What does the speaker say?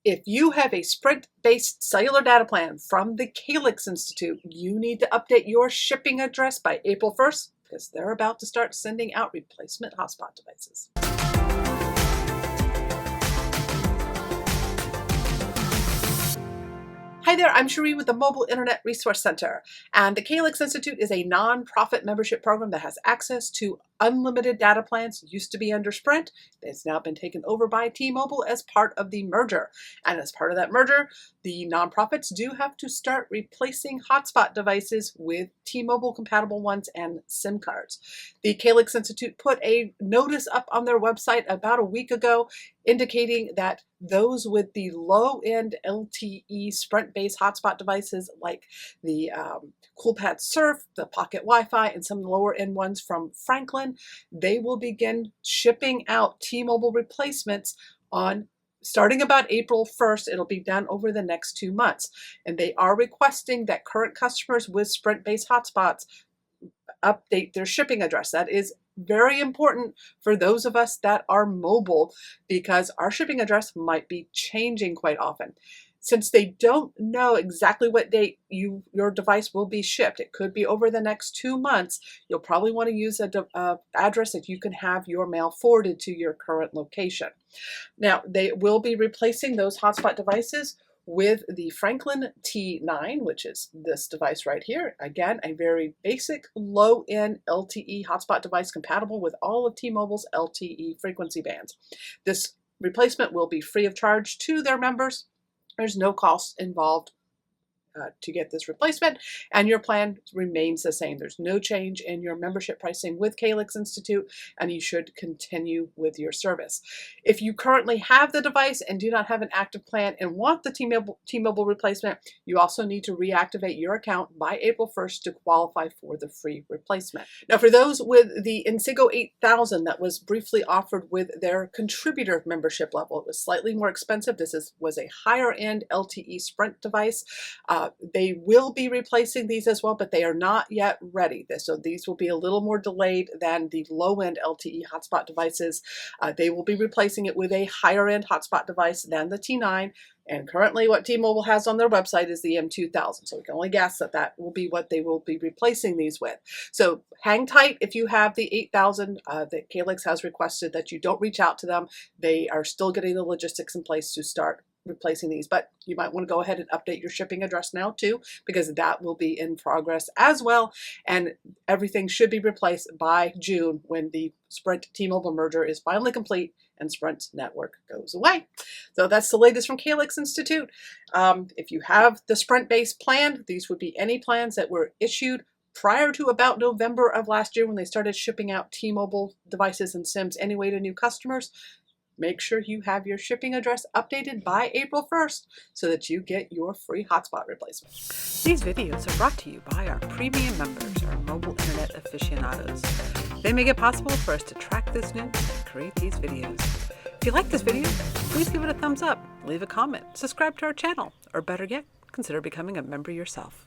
If you have a Sprint-based cellular data plan from the Calyx Institute, you need to update your shipping address by April 1st because they're about to start sending out replacement hotspot devices. Hi there, I'm Cherie with the Mobile Internet Resource Center, and the Calyx Institute is a non-profit membership program that has access to unlimited data plans. Used to be under Sprint. It's now been taken over by T-Mobile as part of the merger. And as part of that merger, the nonprofits do have to start replacing hotspot devices with T-Mobile compatible ones and SIM cards. The Calyx Institute put a notice up on their website about a week ago indicating that those with the low-end LTE Sprint-based hotspot devices like the CoolPad Surf, the Pocket Wi-Fi, and some lower-end ones from Franklin, they will begin shipping out T-Mobile replacements on starting about April 1st. It'll be done over the next 2 months. And they are requesting that current customers with Sprint-based hotspots update their shipping address. That is very important for those of us that are mobile because our shipping address might be changing quite often. Since they don't know exactly what date your device will be shipped, it could be over the next 2 months, you'll probably want to use an address that you can have your mail forwarded to your current location. Now, they will be replacing those hotspot devices with the Franklin T9, which is this device right here. Again, a very basic low-end LTE hotspot device compatible with all of T-Mobile's LTE frequency bands. This replacement will be free of charge to their members. There's no cost involved to get this replacement, and your plan remains the same. There's no change in your membership pricing with Calyx Institute, and you should continue with your service. If you currently have the device and do not have an active plan and want the T-Mobile replacement, you also need to reactivate your account by April 1st to qualify for the free replacement. Now, for those with the Insigo 8000 that was briefly offered with their contributor membership level, it was slightly more expensive. This was a higher-end LTE Sprint device. They will be replacing these as well, but they are not yet ready. So these will be a little more delayed than the low-end LTE hotspot devices. They will be replacing it with a higher-end hotspot device than the T9. And currently what T-Mobile has on their website is the M2000. So we can only guess that that will be what they will be replacing these with. So hang tight if you have the 8000 that Calyx has requested that you don't reach out to them. They are still getting the logistics in place to start replacing these, but you might want to go ahead and update your shipping address now too, because that will be in progress as well, and everything should be replaced by June when the Sprint T-Mobile merger is finally complete and Sprint's network goes away. So that's the latest from Calyx Institute. If you have the Sprint-based plan, these would be any plans that were issued prior to about November of last year when they started shipping out T-Mobile devices and SIMs anyway to new customers. Make sure you have your shipping address updated by April 1st so that you get your free hotspot replacement. These videos are brought to you by our premium members, our mobile internet aficionados. They make it possible for us to track this news and create these videos. If you like this video, please give it a thumbs up, leave a comment, subscribe to our channel, or better yet, consider becoming a member yourself.